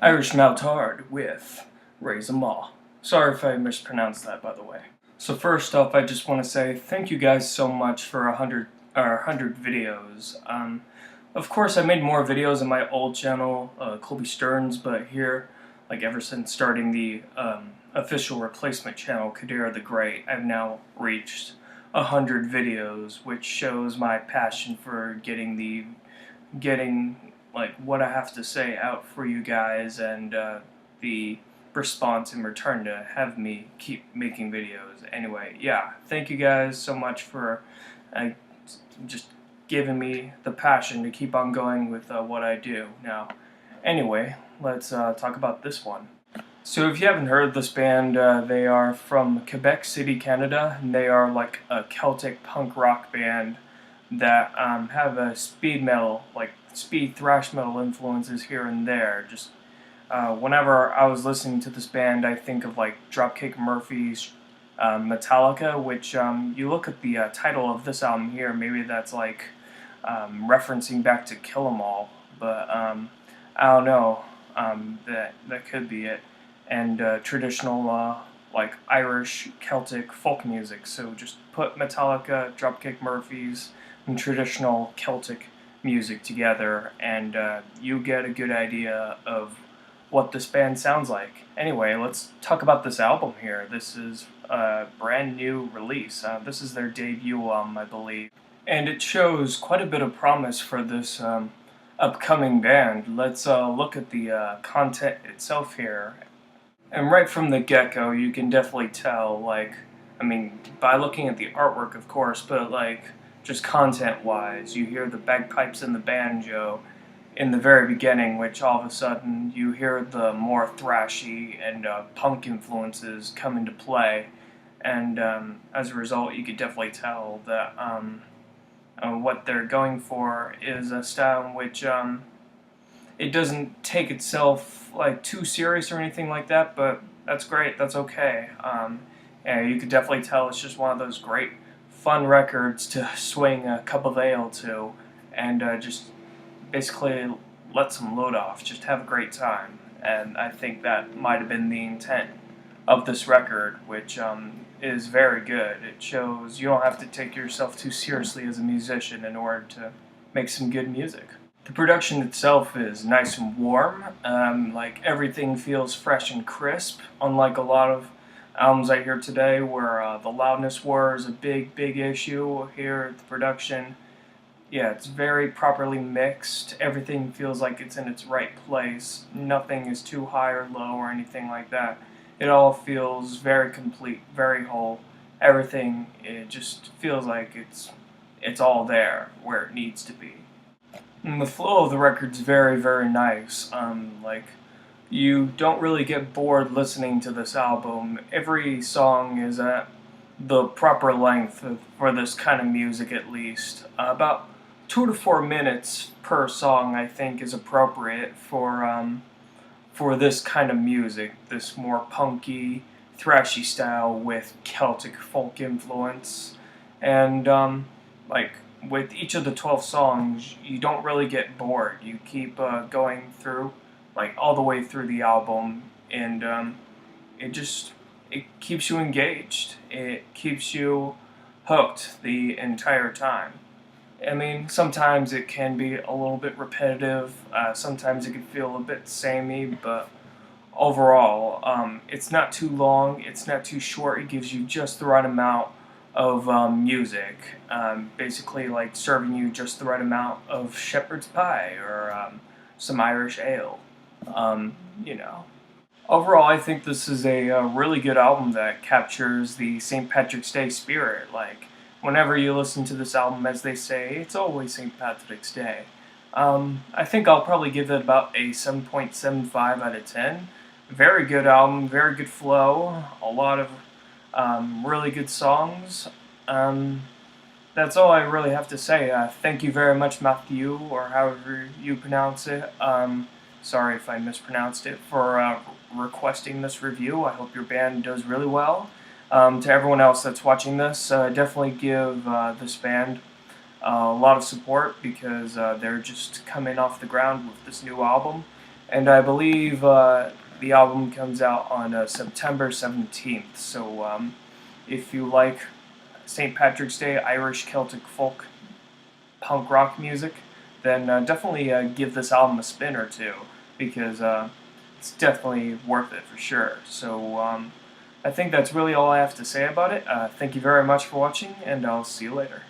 Irish Moutarde with Raise 'em All. Sorry if I mispronounced that, by the way. So first off, I just want to say thank you guys so much for 100 videos. Of course, I made more videos on my old channel, Colby Stearns, but here, like ever since starting the official replacement channel, Kadira the Great, I've now reached 100 videos, which shows my passion for getting like what I have to say out for you guys, and the response in return to have me keep making videos. Anyway, yeah, thank you guys so much for just giving me the passion to keep on going with what I do. Now, anyway, let's talk about this one. So if you haven't heard of this band, they are from Quebec City, Canada, and they are like a Celtic punk rock band that have a speed metal, like speed thrash metal influences here and there. Just whenever I was listening to this band, I think of like Dropkick Murphys, Metallica, which you look at the title of this album here, maybe that's like referencing back to Kill 'Em All, but I don't know, that could be it. And traditional like Irish Celtic folk music, so just put Metallica, Dropkick Murphys, and traditional Celtic music together, and you get a good idea of what this band sounds like. Anyway, let's talk about this album here. This is a brand new release. This is their debut album, I believe, and it shows quite a bit of promise for this upcoming band. Let's look at the content itself here. And right from the get-go, you can definitely tell, like, I mean, by looking at the artwork, of course, but like, just content-wise, you hear the bagpipes and the banjo in the very beginning, which all of a sudden you hear the more thrashy and punk influences come into play, and as a result, you could definitely tell that what they're going for is a style in which it doesn't take itself like too serious or anything like that, but that's great, that's okay. And you could definitely tell it's just one of those great fun records to swing a cup of ale to, and just basically let some load off, just have a great time. And I think that might have been the intent of this record, which is very good. It shows you don't have to take yourself too seriously as a musician in order to make some good music. The production itself is nice and warm, like everything feels fresh and crisp, unlike a lot of albums I hear today where the loudness war is a big issue. Here, the production, yeah, it's very properly mixed. Everything feels like it's in its right place. Nothing is too high or low or anything like that. It all feels very complete, very whole. Everything, it just feels like it's all there where it needs to be. And the flow of the record's very nice. Like, you don't really get bored listening to this album. Every song is at the proper length for this kind of music, at least. About 2 to 4 minutes per song, I think, is appropriate for this kind of music, this more punky, thrashy style with Celtic folk influence. And like, with each of the 12 songs, you don't really get bored. You keep going through, like, all the way through the album, and it keeps you engaged. It keeps you hooked the entire time. I mean, sometimes it can be a little bit repetitive, sometimes it can feel a bit samey, but overall, it's not too long, it's not too short, it gives you just the right amount of music, basically like serving you just the right amount of shepherd's pie or some Irish ale, you know. Overall, I think this is a really good album that captures the St. Patrick's Day spirit. Like, whenever you listen to this album, as they say, it's always St. Patrick's Day. I think I'll probably give it about a 7.75 out of 10. Very good album, very good flow, a lot of really good songs. That's all I really have to say. Thank you very much, Mathieu, or however you pronounce it. Sorry if I mispronounced it, for requesting this review. I hope your band does really well. To everyone else that's watching this, definitely give this band a lot of support, because they're just coming off the ground with this new album, and I believe the album comes out on September 17th. So if you like St. Patrick's Day Irish Celtic folk punk rock music, then definitely give this album a spin or two, because it's definitely worth it for sure. So I think that's really all I have to say about it. Thank you very much for watching, and I'll see you later.